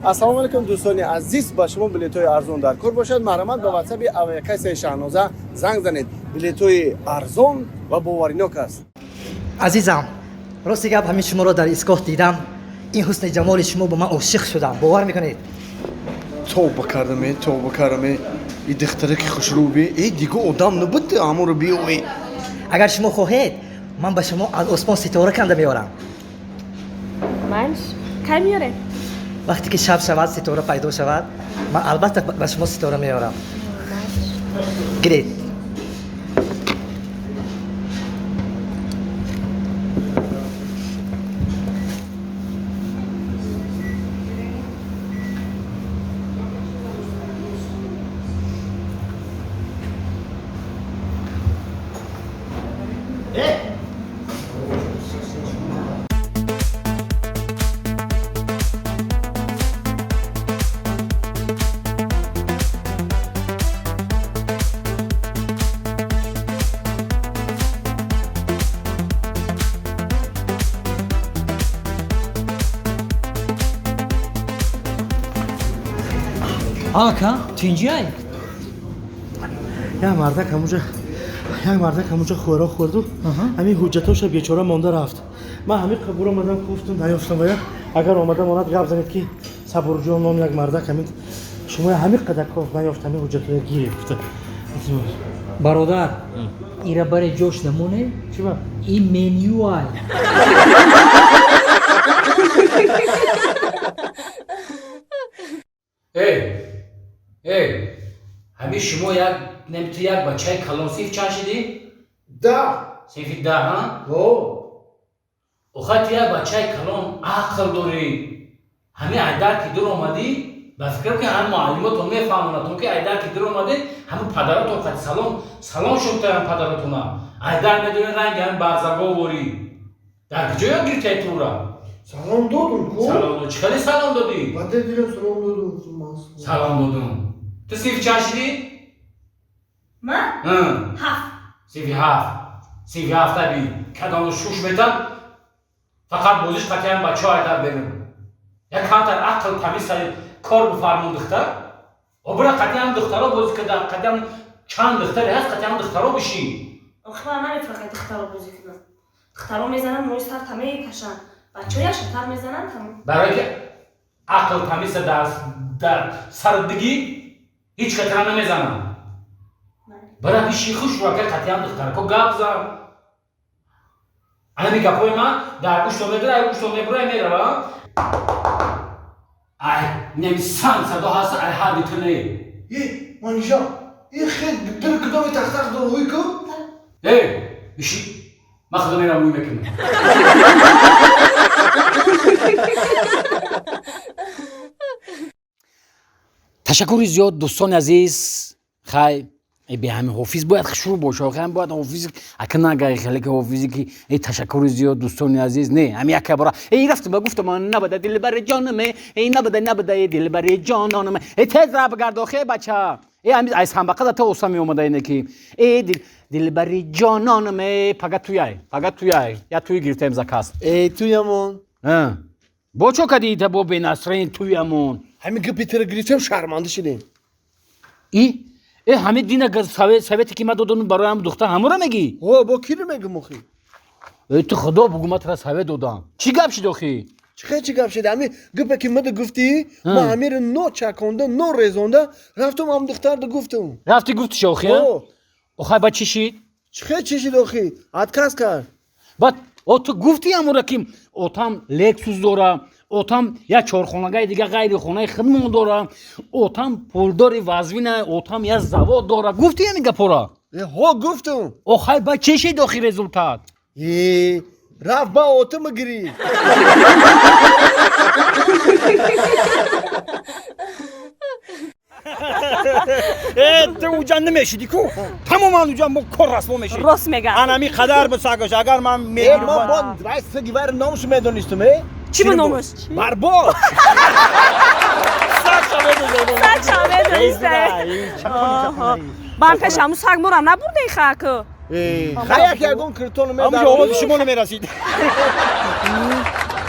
السلام علیکم دوستان عزیز، با شما بلیط‌های ارزان در کار باشد. مرحمت به واتساپ اویکای 16 زنگ زنید. بلیط‌های ارزان و باورناک است. عزیزم، راستی گپ همین شما را در ایستگاه دیدم. این حسن جمال شما با من عاشق شدم. باور میکنید؟ توبه کردم. این دختره که خوشروبی ای دیگه آدم نبوده امور بیوی. اگر شما خواهید من به شما از آسمان ستاره کنده میارم. منش کی میاره؟ وقتی که شب شود ستاره پیدا شود من البته به شما ستاره میارم. گرید. آکا تو اینجایی؟ یک مردک همونجا خورا خورد و همین حجتاش بیچاره مانده رفت. من همین قبول آمدم گفتم نیافتم باید اگر آمده ماند گپ زنید که صبور جان نام یک مردک همین شما همین قدر کاف نیافتم همین حجتو گرفته. برادر ایره برای جوش نمونه چی با؟ این منیو های ای همین شما یک نمیتو یک بچه کلان سیف چند شدی؟ 10 سیفی 10 ها؟ اخواه تو یک بچه کلان عقل داری همین ایدر که دور آمدی بفکر که هم معلومات رو میفهمونه تو که ایدر که دور آمده همون پدرات رو سلام شد تا هم پدراتونه ایدر میدونه رنگ هم برزرگاه واری در کجا یک گیرته تو را؟ سلام دادم کو؟ سلام دادم چه خیلی سلام دادی؟ بده دیدم سلام دادم. سلام دادم تو سیفی چند شدی؟ من؟ 7 سیفی 7 بی کدام شوش میتن فقط بازیش قطعی هم بچه های در بریم یک کمتر عقل تمیز کار بفرمون دختر و برای قطعی هم دختر ها بازی که قطعی هم چند دختری هست قطعی هم دختر ها بشی آخه من نمیفرقه دختر رو بازی کنم. دختر رو میزنن موی سر تمه کشن، بچه های شتر میزنن تمام. برای که عقل تمیز در سردگی هیچ قطعی نمیزنن برای بیشی خوش رو که قطعی هم دختر که گپ زن امی گپای من در گوش تو میدره گوش تو میبره میره با ای نمیسان صدا هست ای حالی تو نه مانیشا این خیلی در کدام تختر داروی کن؟ ای بشی من خدا میرم روی میکنم تشکر زیاد دوستان عزیز خیلی به همین حافظ باید شروع باشه خیلی باید حافظ اکنون اگر خیلی که حافظی که ای تشکر زیاد دوستان عزیز نه همین یک برا ای رفتم با گفتم من نبوده دل بر جانمه ای نبوده دل بر جانانمه ای تز را بگرد آخه بچه ای همین از هم بقدر تا اوسمی اومده اینه که ای دل بر جانانمه فقط توی یا توی گرفتم زکاست ای تویمون با چو کدی تا با بین اسرین تویمون همین که پیتر گرفتم شرمنده شدیم. ای همه دینا سویتی که ما دادن برای هم دختر همون رو میگی؟ با کی رو میگم اخی؟ تو خدا بگو من ترا سویت دادم چی گپ شد اخی؟ چی گپ شد؟ همین گپ که مده گفتی ما همین نو چکونده نو رزونده رفتم هم دختر دو گفتم رفتی گفتی شو اخی؟ اخی با چی شد؟ چی شد اخی؟ ادکاس کرد بعد تو گفتی همون رو که اوتام لکسوس دارم اوتام یا چهارخانگاه دیگه غیر خانه خودمون دارم اوتام پولداری وزوینه اوتام یا زواد داره گفتی همین گپورا گفتم اخی با چی شد اخی رزولتات رفت با اوتم گری تو اوجا نمیشیدی کو تماما اوجا ما کار رسمو میشید راست میگم انمی قدر بسگاش اگر من میگیرم ما با رئیس گیور نامش میدونستم چی به نامش؟ برباد سگ شامه دونسته من پیش همون سگ مورم نبرده این خاکو خیلی یکون کرتون میدارم همونجا آواز شما نمیرسید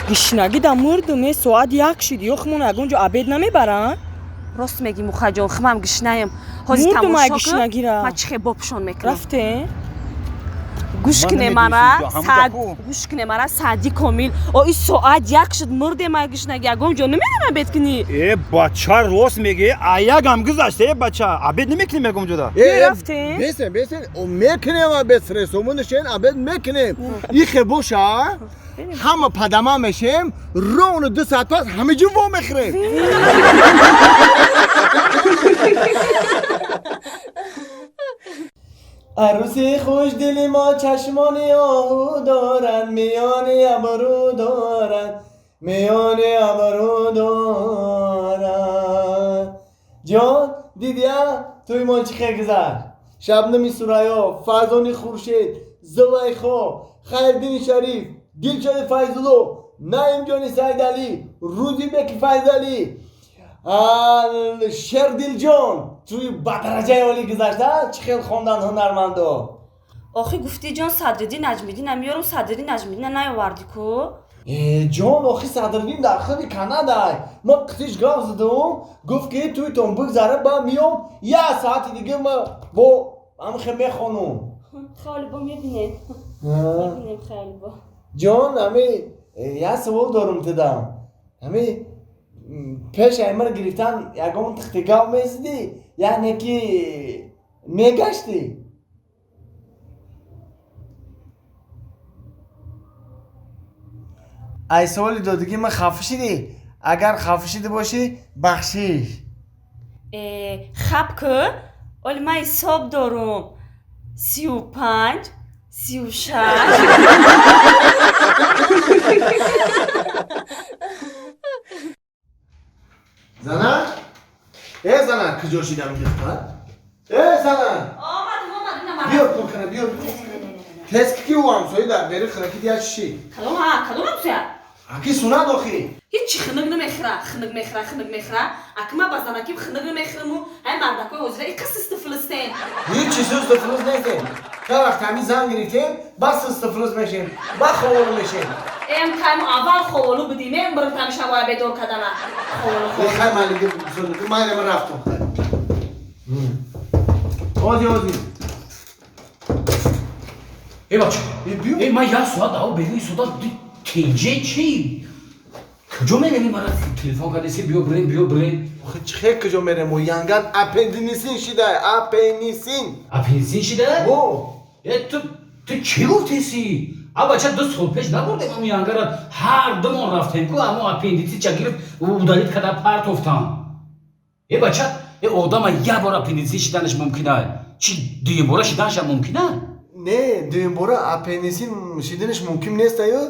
гишнагӣ да мурдуме соат 1 шуд ёхмон ягонҷо абед намебаранд рост мегӣ мухаҷон хмам гишнаем ҳозир мурдум ай тамошо гишнагира ма чихе бопушон мекунам рафте гӯш кине мара гӯш кине мара саъди комил о ин соат 1 шуд мурдем ай гишнаги ягонҷо намедам абед кунӣ бача рост мегӣ аягам гузашта бача абед намекунем ягонҷода рафте бесен о мекунем абед сресомунашен абед мекунем ихе боша ҳама падама мешем рону 2 соат пас ҳама ҷо во мехӯрем عروسی خوش دلی ما چشمانی آهو دارن میانی ابرو دارن میانی ابرو دارن جان دیدیا توی ما چی خیلی گذر شبنمی سرایا فرزانی خورشید زلیخا خیردین شریف دلشد فیضلو نعیم جانی سیدعلی روزی بک فیضعلی شر دل جان توی بدرجه عالی گذشته چه خیلی خوندن هنرمندو охи гуфти ҷон садриддин наҷмиддин намиёрам садриддин наҷмиддин наёвардӣ ку جان آخی صدرالدین در خود کانادا ما قطعش گفت زدم گفت که توی تون بگذاره با میام یه ساعت دیگه ما با هم خیلی خانم خیلی با میبینیم خیلی با جان همه یه سوال دارم تدام همه پیش ایمر گرفتن یکم تختگاه میزدی یعنی که میگشتی ای سوالی دادگی من خفه شدی اگر خفه شده باشی بخشیش خب که ولی من حساب دارم 35 36 زنن؟ زنن کجا شیدم گفتن؟ زنن آمدم بیار کنه بیار تست کی او همسایی در بری خرکی دیگه چی؟ کدوم همسایه؟ اکی سونه داخی هیچی خنگ نمیخوره اکما بازنکیم خنگ نمیخورم و های مردکوی حجره ای قصد استفلستین هیچ چیز استفلوز نیستیم که وقت همی زن گریتیم بس استفلوز میشیم با خوالو میشیم ام کم اول خوالو بدیم ام برم تمیشه باید بدور کدنه خوالو خیلی من دیگه بسرد من رفتم آزی ای بچه ای من یه ساعت داو بگی ساعت تینجه چی؟ کجا میرمی مرا تلفن کردی بیا بریم خیلی کجا میرم و ینگن اپندینیسین شده اپندینیسین شده؟ او تو چی گفتیسی؟ بچه 2 سال پیش نبردیم اما ینگر هر دومان رفتیم که اما اپندیسی چه گرفت و دارید کده پرت افتم ای بچه ای آدم یه بار اپندیسی شدنش ممکنه چی دویم باره شدنش ممکنه؟ نه دویم باره اپندیسین شدنش ممکن نیست یا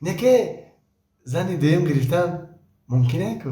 نه که زنی دویم گرفتن ممکنه که